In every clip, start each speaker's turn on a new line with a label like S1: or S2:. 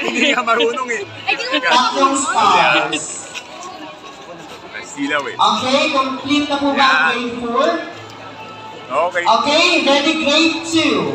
S1: Hindi ka marunong eh.
S2: Tatlong stars.
S1: Silaw eh.
S2: Okay, complete na po ba ang grade 4?
S1: Okay.
S2: Okay, ready grade 2.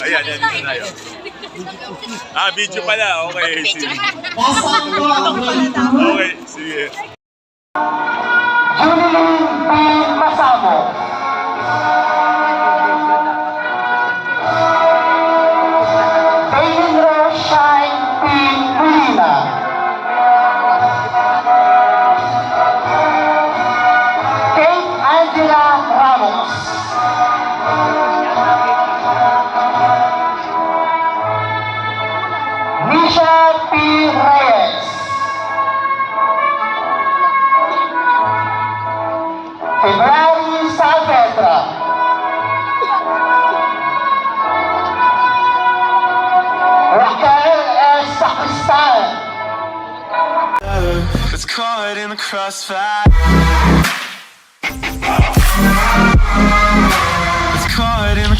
S1: Ayan, yan dito tayo. Video pala. Okay, sige.
S2: Nasaan po ang grade 2?
S1: Okay, sige.
S2: Julie P. Masamo. David Roshine P. Molina. Kate Angela Ramos. Nisha P. Reyes. February Saavedra. Raquel S. Sacristan.
S3: It's caught in the crossfire. It's caught in the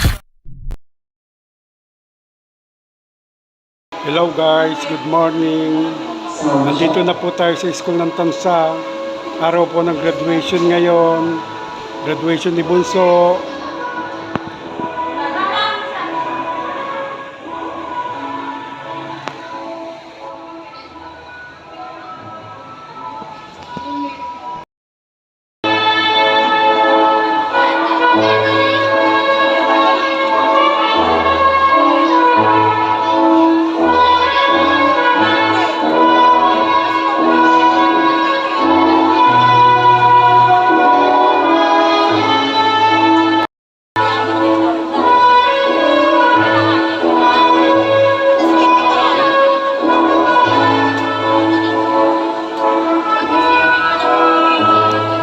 S4: Hello guys, good morning. Nandito na po tayo sa school ng Tansa. Araw po ng graduation ngayon. Graduation ni Bunso.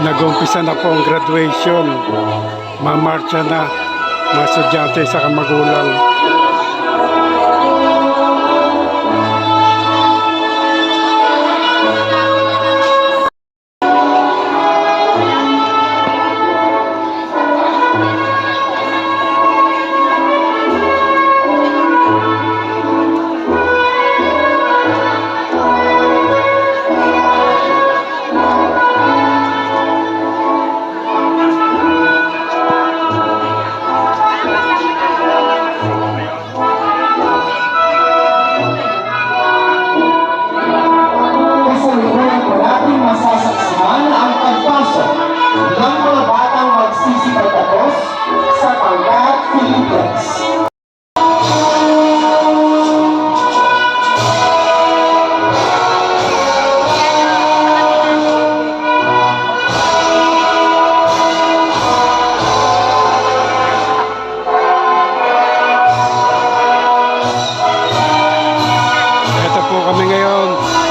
S4: Nag-umpisa na po ang graduation. Mamarcha na mga estudyante sa magulang.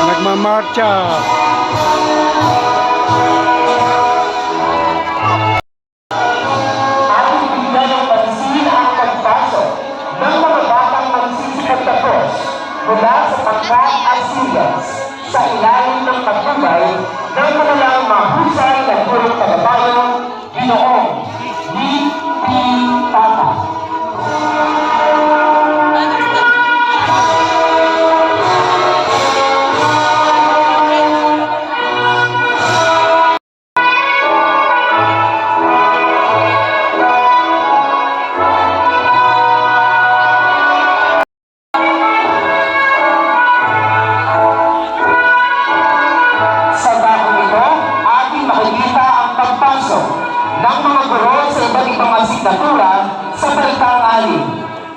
S4: Nagmamarcha.
S2: Ating bigyan ng pansin ang pagpasok ng mga batang magsisikaptapos mula sa pangkat at silas sa ilalim ng pagtubay ng kanilang mahusay na gurong tagabayong Ginoong D.P. Tata. Asignatura sa Balitang Alin,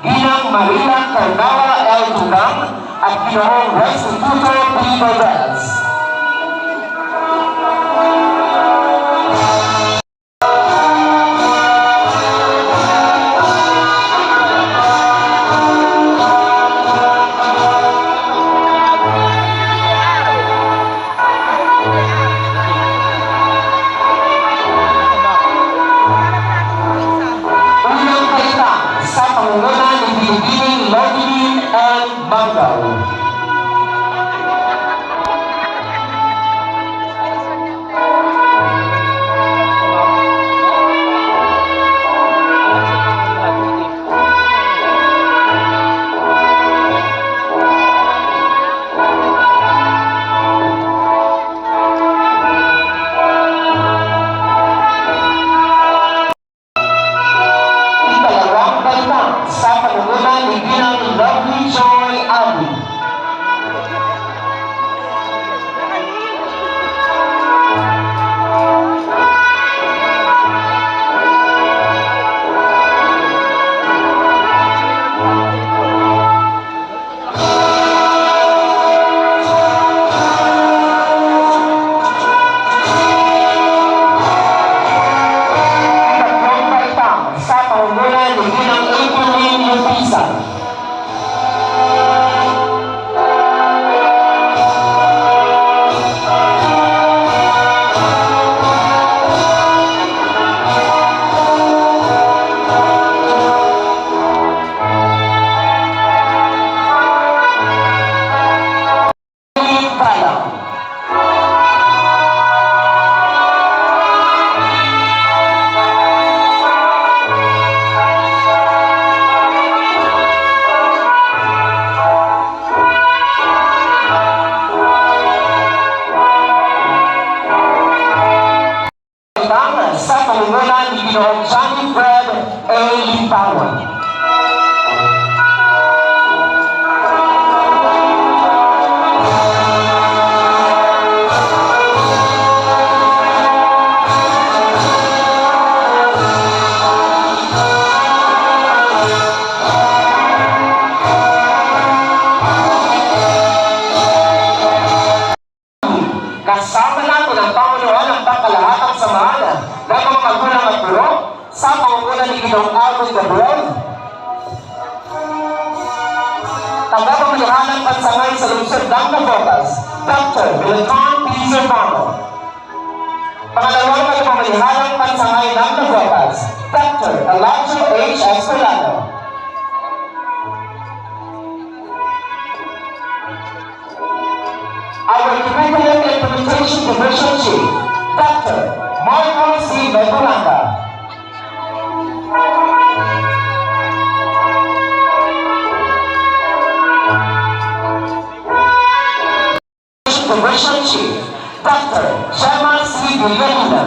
S2: Ginang Maria Carnava L. Dunang at Ginoong Restituto P. Valdez. A. Lipawan. Kasama natin ang Pangunawan ng Pangkalahatang Samahan ng mga magulang at guro sa pangunan ni Ginoong Alvin Gabriel. Tagapamahalang pansangay sa lungsod ng Navotas, Dr. Milton P. Servano. Pangalawang tagapamahalang pansangay ng Navotas, Dr. Elijah H. Escolano. Our Curriculum Implementation Division Chief, Dr. Michael C. Medoranda. Division Chief, Dr. Gemma C. Villarina.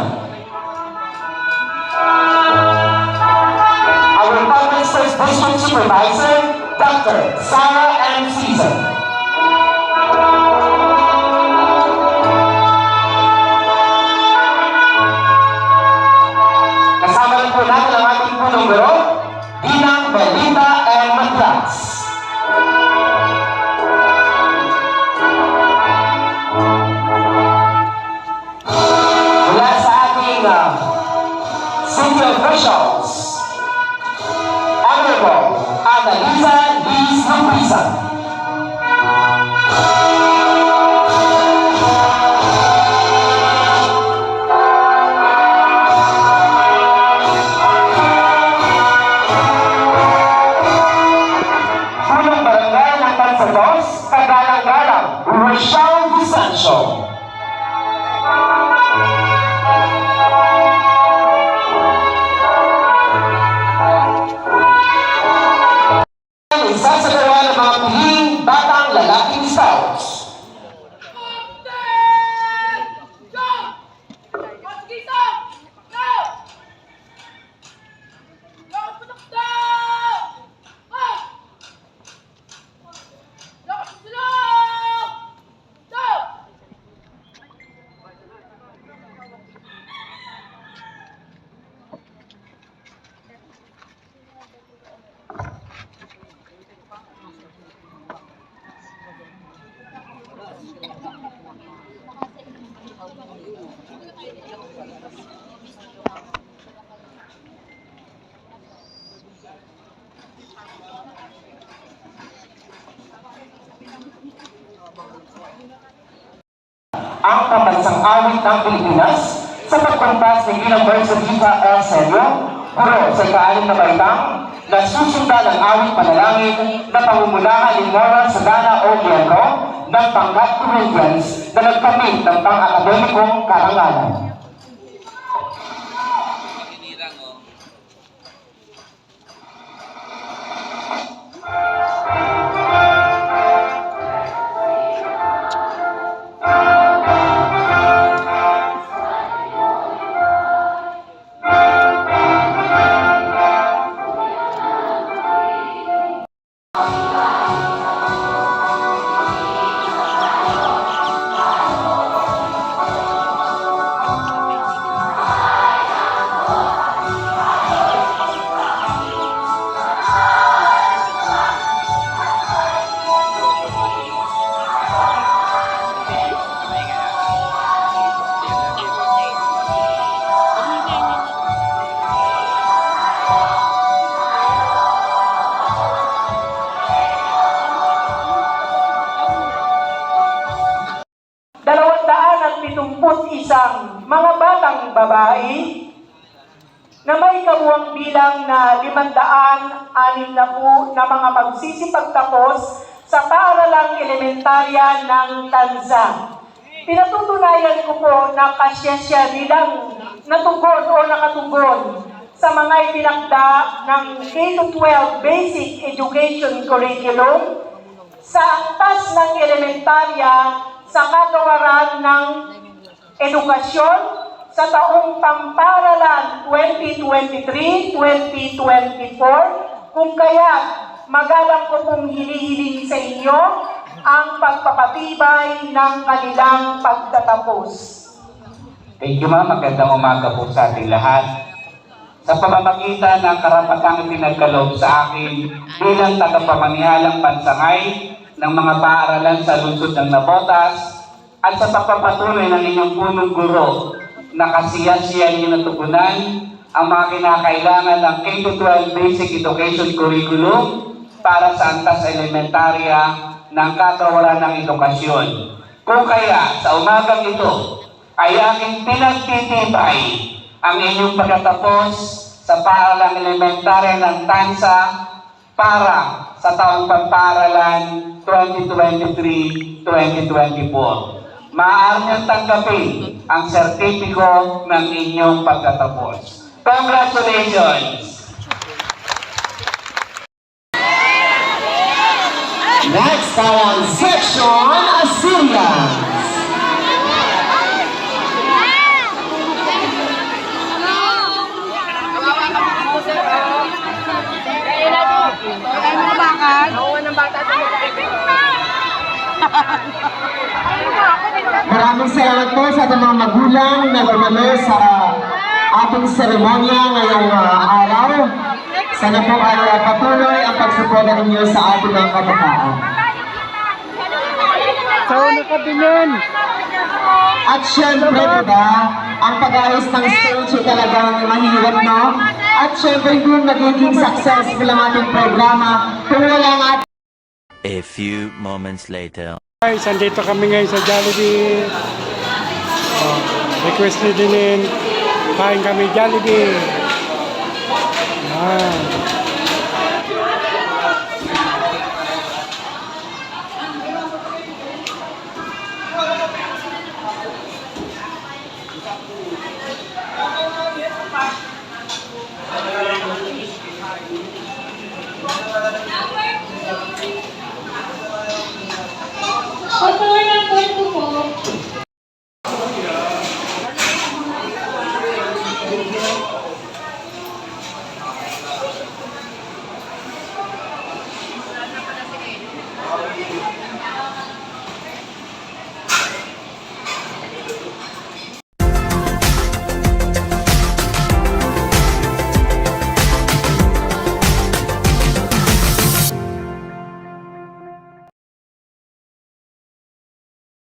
S2: Our Public Service District Supervisor, Dr. Sarah M. Caesar. Kasama rin po natin ang ating punong guro, Dinang Belinda M. Matlas. Mula sa ating city officials, Honorable Adaliza Liz Lupiza. Punong Barangay ng Tansados, Kagalang-Galang, Rochelle Vicencio. Isa sa dalawa ng mga piling batang lalaking scouts. Ang pambansang awit ng Pilipinas sa pagpampas ni Ginang Mercedita L. Sergio, guro sa ika-6 na baitang, na susundan ang awit panalangin na pangumulahan ni Moral Sadana O. Bianco ng Pangkat Corinthians na nagkamit ng pang-akademikong karangalan. Isang mga batang babae na may kabuang bilang na 560 na mga magsisipagtapos sa paaralang elementarya ng Tanza. Pinatutunayan ko po na kasyasya nilang natugon o nakatugon sa mga itinakda ng K-12 Basic Education Curriculum sa antas ng elementarya sa kagawaran ng edukasyon, sa taong pamparalan 2023-2024, kung kaya magalang ko pong hinihiling sa inyo ang pagpapatibay ng kanilang pagtatapos.
S5: Thank you, ma'am. Magandang umaga po sa ating lahat. Sa pamamagitan ng karapatang pinagkaloob sa akin bilang tagapamanihalang pansangay ng mga paaralan sa lungsod ng Navotas at sa pagpapatuloy ng inyong punong guro na kasiya-siya niyo natugunan ang mga kinakailangan ng K-12 Basic Education Curriculum para sa antas elementarya ng kagawaran ng edukasyon. Kung kaya sa umagang ito ay aking pinagtitibay ang inyong pagtatapos sa paaralang elementarya ng Tansa para sa taong pamparalan 2023-2024. Maaari niyong tanggapin ang sertipiko ng inyong pagtatapos. Congratulations!
S2: Next ay ang Section Assyrians. Maraming salamat po sa ating mga magulang na dumalo sa ating seremonya ngayong araw. Sana po ay patuloy ang pagsuporta ninyo sa ating mga kabataan.
S4: Sauna ka din.
S2: At syempre, diba, ang pag-ayos ng stage ay talagang mahirap, no? At syempre, kung nagiging successful ang ating programa, kung wala ang ating
S6: A few moments later.
S4: Guys, andito kami ngayon sa Jollibee. Oh, request ni Dinin. Kain kami Jollibee.
S2: Patuloy